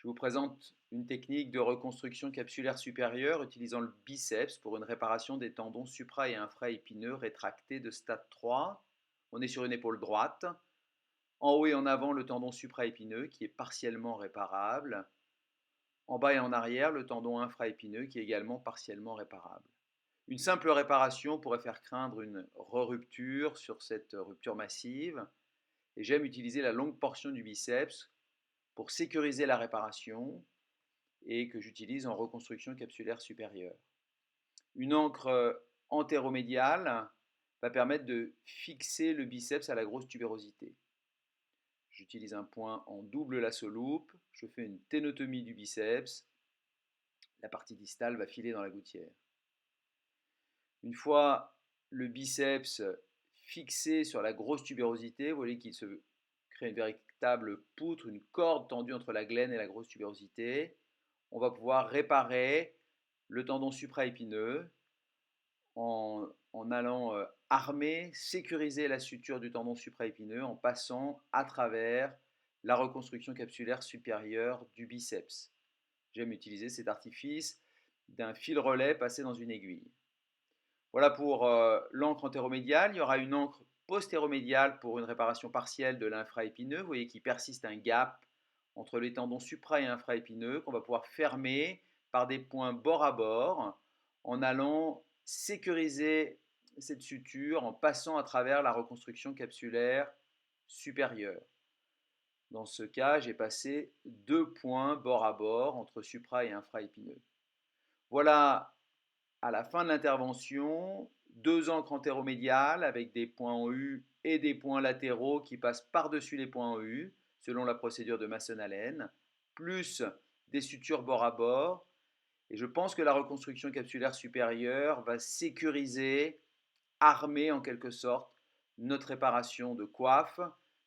Je vous présente une technique de reconstruction capsulaire supérieure utilisant le biceps pour une réparation des tendons supra et infraépineux rétractés de stade 3. On est sur une épaule droite. En haut et en avant, le tendon supraépineux qui est partiellement réparable. En bas et en arrière, le tendon infraépineux qui est également partiellement réparable. Une simple réparation pourrait faire craindre une re-rupture sur cette rupture massive. Et j'aime utiliser la longue portion du biceps pour sécuriser la réparation et que j'utilise en reconstruction capsulaire supérieure. Une encre antéromédiale va permettre de fixer le biceps à la grosse tubérosité. J'utilise un point en double lasso loop, je fais une ténotomie du biceps, la partie distale va filer dans la gouttière. Une fois le biceps fixé sur la grosse tubérosité, vous voyez qu'il se crée une véritable poutre, une corde tendue entre la glène et la grosse tubérosité. On va pouvoir réparer le tendon supraépineux en allant armer, sécuriser la suture du tendon supraépineux en passant à travers la reconstruction capsulaire supérieure du biceps. J'aime utiliser cet artifice d'un fil relais passé dans une aiguille. Voilà pour l'encre antéromédiale. Il y aura une encre postéromédiale pour une réparation partielle de l'infraépineux. Vous voyez qu'il persiste un gap entre les tendons supra et infraépineux qu'on va pouvoir fermer par des points bord à bord en allant sécuriser cette suture en passant à travers la reconstruction capsulaire supérieure. Dans ce cas, j'ai passé deux points bord à bord entre supra et infraépineux. Voilà à la fin de l'intervention, deux encres antéromédiales avec des points en U et des points latéraux qui passent par-dessus les points en U, selon la procédure de Mason-Allen, plus des sutures bord à bord. Et je pense que la reconstruction capsulaire supérieure va sécuriser, armer en quelque sorte, notre réparation de coiffe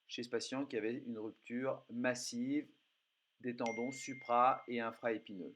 chez ce patient qui avait une rupture massive des tendons supra et infraépineux.